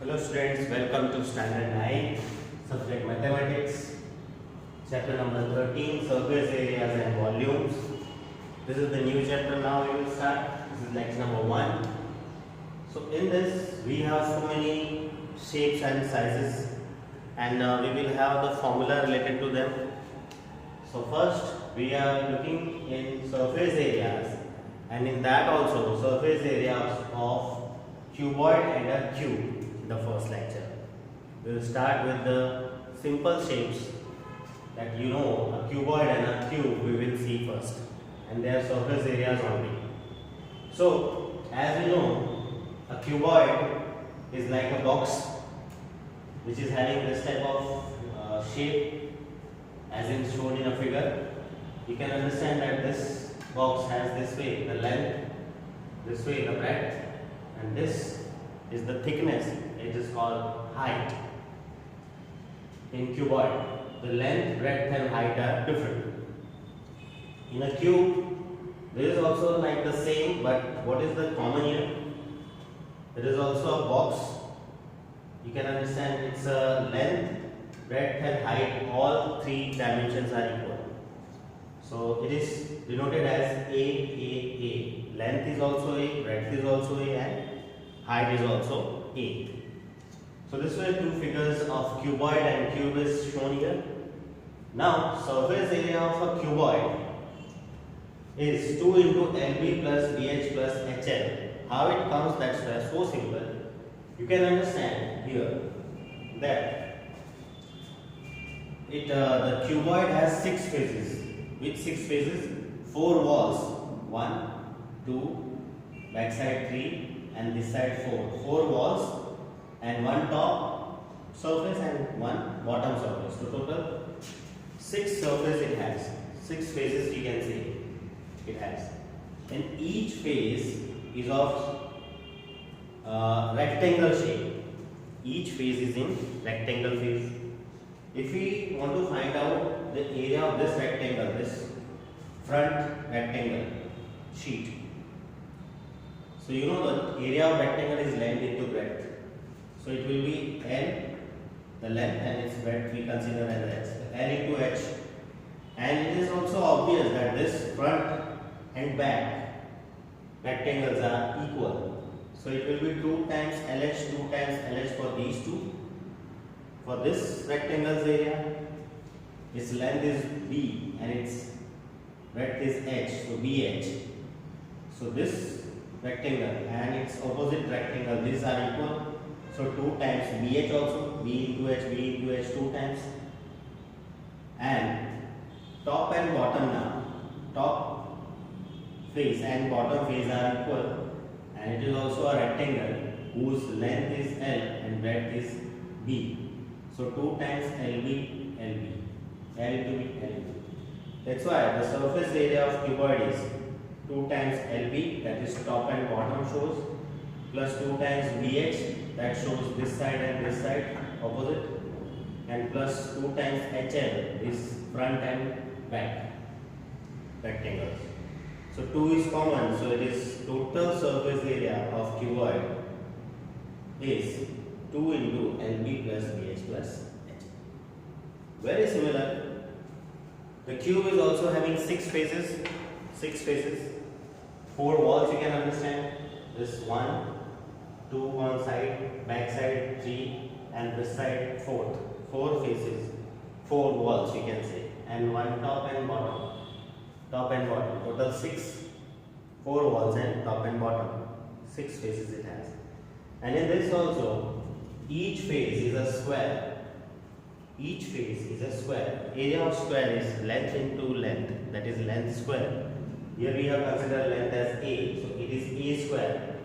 Hello students, welcome to standard 9, subject mathematics, chapter number 13, surface areas and volumes. This is the new chapter now we will start. This is lecture number 1. So in this we have so many shapes and sizes and we will have the formula related to them. So first we are looking in surface areas, and in that also surface areas of cuboid and a cube. The first lecture we will start with the simple shapes that a cuboid and a cube we will see first, and their surface areas only. So as we know, a cuboid is like a box which is having this type of shape as in shown in a figure. You can understand that this box has this way the length, this way the breadth, and this is the thickness. It is called height. In cuboid, the length, breadth and height are different. In a cube, there is also like the same, but what is the common here? There is also a box. You can understand its length, breadth and height, all three dimensions are equal. So it is denoted as A. Length is also A, breadth is also A, and height is also A. So this were two figures of cuboid and cube is shown here. Now surface area of a cuboid is 2 into LB plus BH plus HL. How it comes, that's so simple. You can understand here that the cuboid has 6 faces. Which 6 faces? 4 walls. 1, 2, backside 3 and this side 4. 4 walls and 1 top surface and 1 bottom surface. So total 6 surface it has. 6 faces we can say it has. And each face is of rectangle shape. Each face is in rectangle face. If we want to find out the area of this rectangle, this front rectangle sheet. So the area of rectangle is length into breadth. So it will be L, the length, and its breadth we consider as H. L into H. And it is also obvious that this front and back rectangles are equal. So it will be 2 times LH, 2 times LH for these two. For this rectangle's area, its length is B and its breadth is H, so BH. So this rectangle and its opposite rectangle, these are equal. So 2 times BH also, B into H, 2 times. And top and bottom now, top face and bottom face are equal. And it is also a rectangle whose length is L and breadth is B. So 2 times LB, L into B, LB. That's why the surface area of cuboid is 2 times LB, that is top and bottom shows, plus 2 times BH, that shows this side and this side opposite, and plus 2 times HL, this front and back rectangles. So 2 is common, so it is total surface area of cuboid is 2 into LB plus BH plus H. Very similar. The cube is also having 6 faces. 4 walls you can understand. This 1, 2 on side, back side 3, and this side 4th. 4 faces, 4 walls you can say, and 1 top and bottom. Total 6. 4 walls and top and bottom. 6 faces it has. And in this also, each face is a square. Each face is a square. Area of square is length into length, that is length square. Here we have considered length as A, so it is A square.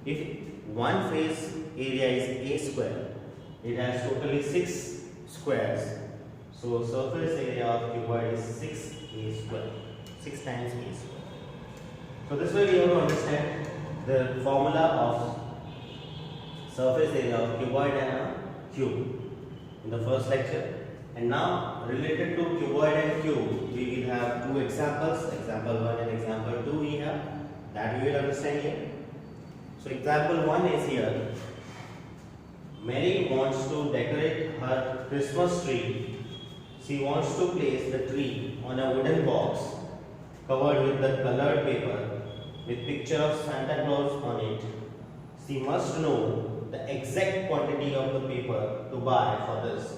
If one face area is A square, it has totally 6 squares. So surface area of cuboid is 6A square. 6 times A square. So this way we have to understand the formula of surface area of cuboid and a cube in the first lecture. And now related to cuboid and cube, we will have 2 examples, example 1 and example 2 we have, that we will understand here. So example 1 is here. Mary wants to decorate her Christmas tree. She wants to place the tree on a wooden box covered with the colored paper with picture of Santa Claus on it. She must know the exact quantity of the paper to buy for this.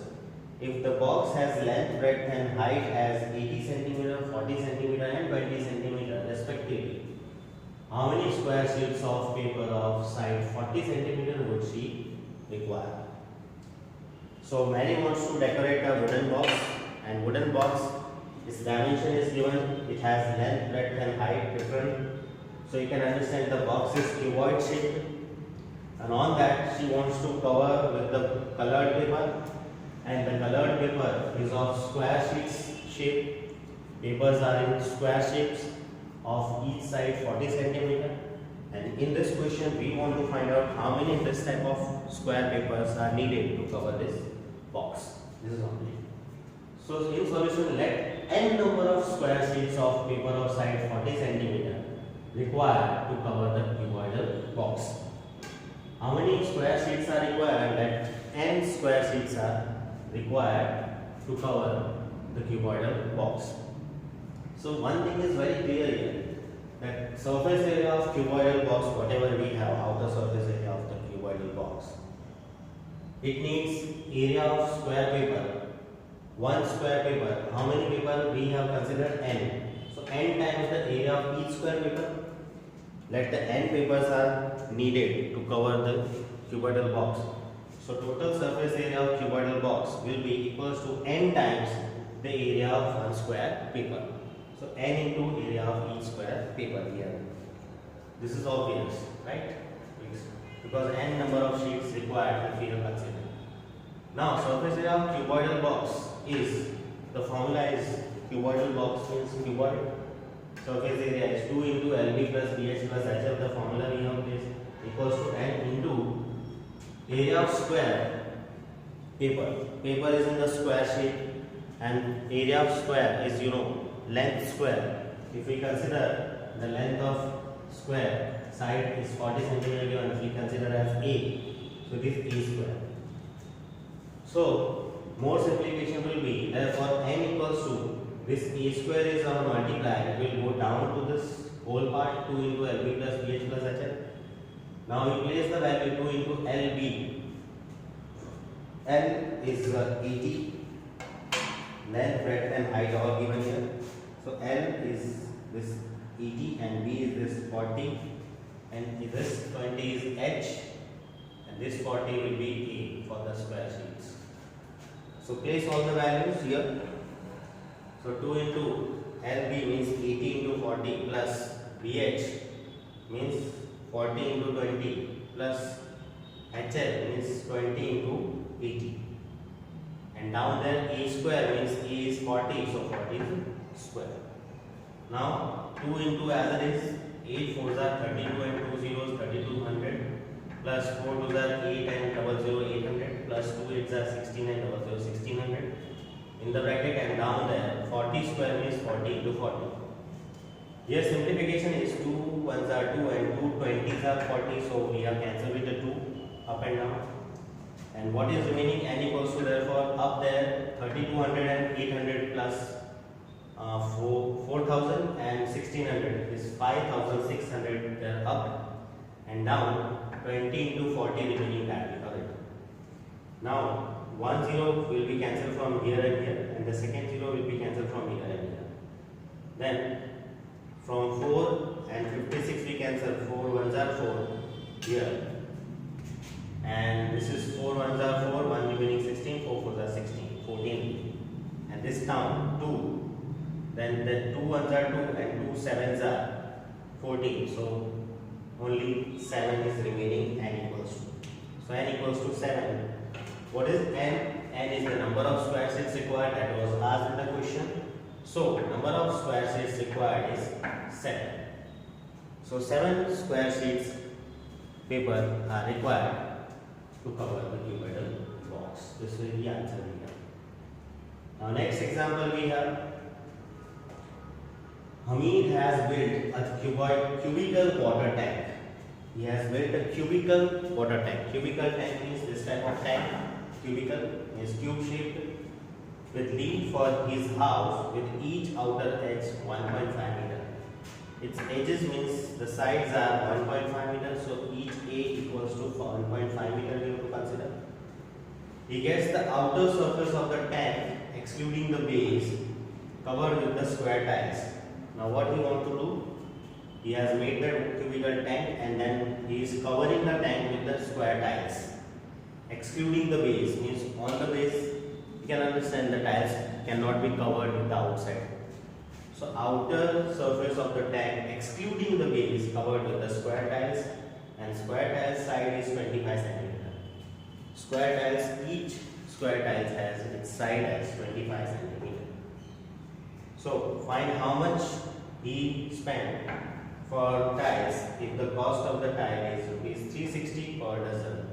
If the box has length, breadth and height as 80 cm, 40 cm and 20 cm respectively, how many square sheets of paper of size 40 cm would she require? So Mary wants to decorate a wooden box, and wooden box, its dimension is given. It has length, breadth and height different. So you can understand the box is cuboid shape, and on that she wants to cover with the colored paper, and the colored paper is of square sheets shape. Papers are in square shapes of each side 40 cm, and in this question we want to find out how many this type of square papers are needed to cover this box. This is only. So in solution, let n number of square sheets of paper of size 40 cm required to cover the cuboidal box. How many square sheets are required? That n square sheets are required to cover the cuboidal box. So one thing is very clear here, that surface area of cuboidal box, whatever we have, outer surface area of the cuboidal box, it needs area of square paper. One square paper, how many paper we have considered? N. So n times the area of each square paper. Let the n papers are needed to cover the cuboidal box. So total surface area of cuboidal box will be equals to n times the area of one square paper. So n into area of each square paper here. This is obvious, right? Because n number of sheets required if we have considered. Now surface area of cuboidal box is, the formula is cuboidal box means cuboid. Surface area is 2 into LB plus BH plus HF. The formula we have is equals to n into area of square paper. Paper is in the square shape, and area of square is, length square. If we consider the length of square, side is 40 cm, and if we consider as A, so this is A square. So more simplification will be, therefore n equals to this A square is our multiply, it will go down to this whole part, 2 into LB plus BH plus HF. Now we place the value 2 into LB. L is 80, length, breadth and height all given here. So L is this 80 and B is this 40, and this 20 is H, and this 40 will be A for the square sheets. So place all the values here. So 2 into LB means 80 into 40 plus BH means 40 into 20 plus HL means 20 into 80. And down there A square means A is 40, so 40 is square. Now 2 into as it is, 8 4s are 32 and 2 zeros 3200 plus 4 2s are 8 and 00 800 plus 2 8s are 16 and 00 1600 in the bracket, and down there 40 square means 40 into 40. Here simplification is 2 1s are 2 and 2 20s are 40, so we have cancelled with the 2 up and down. And what is remaining? N equals to, therefore up there 3200 and 800 plus 4000 and 1600 is 5600. There up and down 20 into 40 remaining that we correct. Now 1 0 will be cancelled from here and here, and the second 0 will be cancelled from here and here. Then from 4 and 56 we cancel, 4 1s are 4 here, and this is 4 1s are 4, 1 remaining 16, 4 4s are 16, 14, and this down 2. Then the 2 1s are 2 and 2 7s are 14, so only 7 is remaining. N equals to, so N equals to 7. What is N? N is the number of square sheets required that was asked in the question. So number of square sheets required is 7. So 7 square sheets paper are required to cover the cuboidal box. This will be the answer we have. Now next example we have, Hamid has built a cubical water tank He has built a cubical water tank. Cubical tank means this type of tank. Cubical is cube shaped with lead for his house with each outer edge 1.5 meter. Its edges means the sides are 1.5 meter, so each A equals to 1.5 meter we have to consider. He gets the outer surface of the tank excluding the base covered with the square tiles. Now what he want to do? He has made the cubical tank and then he is covering the tank with the square tiles. Excluding the base means on the base you can understand the tiles cannot be covered with the outside. So outer surface of the tank excluding the base covered with the square tiles, and square tiles side is 25 centimeter. Square tiles, each square tiles has its side as 25 centimeter. So find how much he spent for tiles if the cost of the tile is rupees 360 per dozen.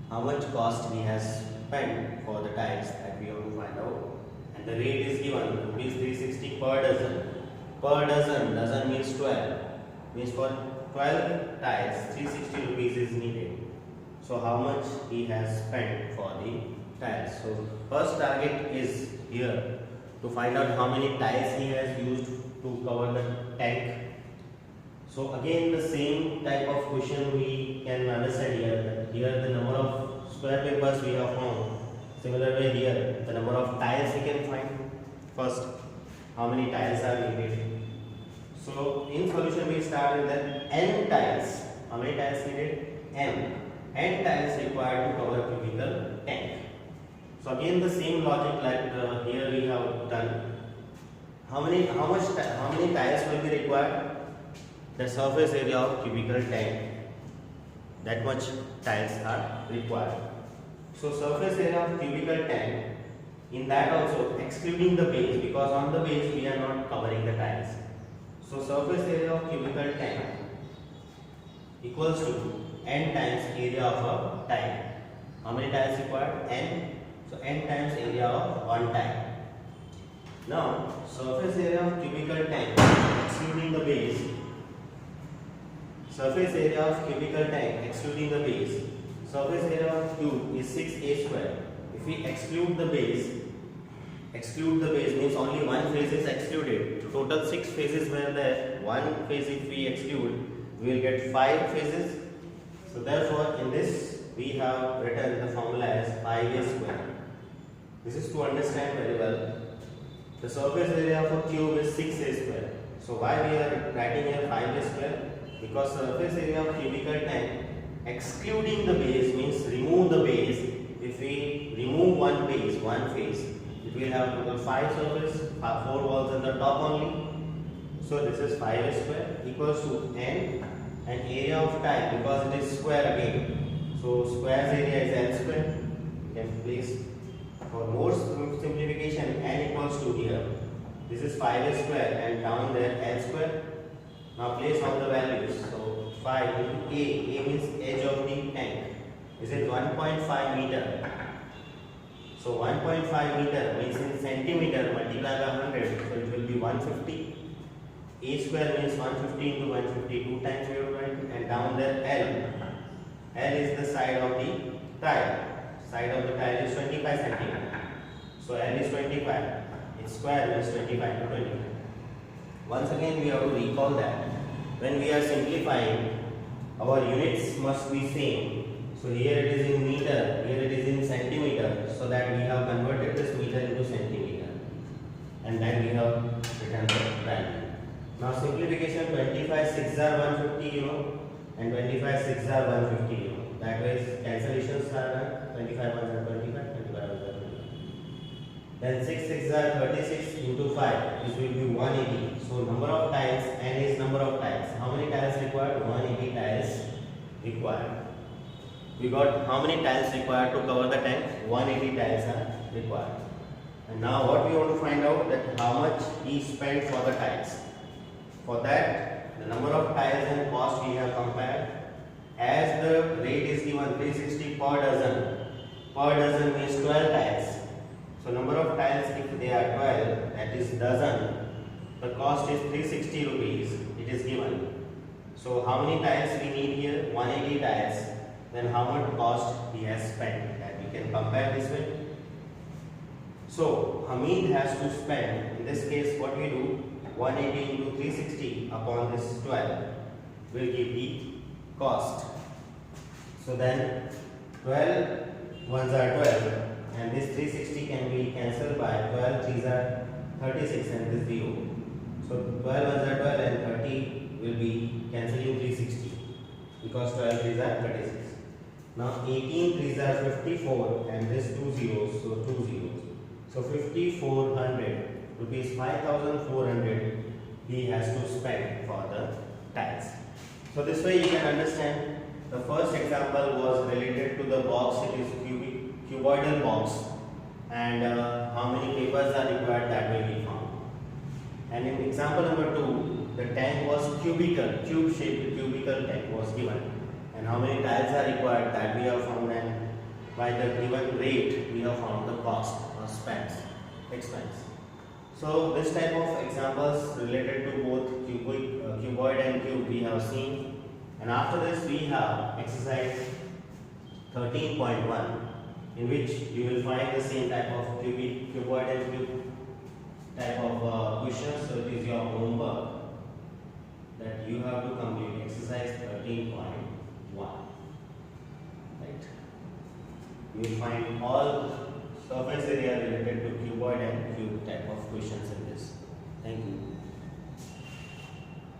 How much cost he has spent for the tiles that we have to find out. And the rate is given rupees 360 per dozen. Per dozen, dozen means 12. Means for 12 tiles 360 rupees is needed. So how much he has spent for the tiles. So first target is here to find out how many tiles he has used to cover the tank. So again the same type of question we can understand here. Here the number of square papers we have found. Similar way here the number of tiles we can find. First, how many tiles are needed. So in solution we start with the n tiles. How many tiles needed? N. N tiles required to cover cubical tank. So again the same logic like here we have done. How many tiles will be required? The surface area of cubical tank. That much tiles are required. So surface area of cubical tank, in that also excluding the base, because on the base we are not covering the tiles. So surface area of cubical tank equals to n times area of a tile. How many tiles required? N. So n times area of one tile. Now surface area of cubical tank excluding the base. Surface area of cubical tank excluding the base. Surface area of cube is 6a square. If we exclude the base means only one phase is excluded. Total 6 phases were there. One phase if we exclude, we will get 5 phases. So therefore in this we have written the formula as 5a square. This is to understand very well. The surface area of a cube is 6a square. So why we are writing here 5a square? Because surface area of cubical tank excluding the base means remove the base. If we remove one phase, it will have total 5 surface, 4 walls on the top only. So this is 5a square equals to n and area of tile because it is square again. So square's area is L square. You can place for more simplification n equals to here. This is 5a square and down there L square. Now place all the values. So 5 into A means edge of the tank. Is it 1.5 meter? So 1.5 meter means in centimeter multiplied by 100. So it will be 150. A square means 150 into 150. 2 times we have to write. And down there L. L is the side of the tile. Side of the tile is 25 centimeter. So L is 25. Its square means 25 to 25. Once again we have to recall that when we are simplifying, our units must be same. So here it is in meter, here it is in centimeter, so that we have converted this meter into centimeter. And then we have written the value. Now simplification 25 6 are 150 and 25 6 are 150 That way cancellations are done. 25 1s are 25, 25 1s are 25. Then 6 6 are 36 into 5. This will be 180. So number of tiles, n is number of tiles. How many tiles required? 180 tiles required. We got how many tiles required to cover the tank? 180 tiles are required. And now what we want to find out that how much he spent for the tiles. For that, the number of tiles and cost we have compared. As the rate is given 360 per dozen. Per dozen means 12 tiles. So number of tiles if they are 12, that is dozen. The cost is 360 rupees. It is given. So how many tiles we need here? 180 tiles. Then how much cost he has spent? That we can compare this with. So Hamid has to spend, in this case what we do, 180 into 360 upon this 12 will give the cost. So then 12 ones are 12 and this 360 can be cancelled by 12 threes are 36 and this 0. So 12 ones are 12 and 30 will be cancelling 360 because 12 threes are 36. Now 18 threes are 54 and this 2 zeros, so 2 zeros. So 5400 rupees 5400 he has to spend for the tiles. So this way you can understand. The first example was related to the box, it is cuboidal box, and how many papers are required, that will be found. And in example number 2, the tank was cubical, cube shaped cubical tank was given, and how many tiles are required, that we have found, and by the given rate we have found the cost or expense. So this type of examples related to both cuboid and cube we have seen. And after this we have exercise 13.1 in which you will find the same type of cuboid and cube type of questions. So it is your homework that you have to complete exercise 13.1. Right? You will find all surface area related to cuboid and cube type of questions in this. Thank you.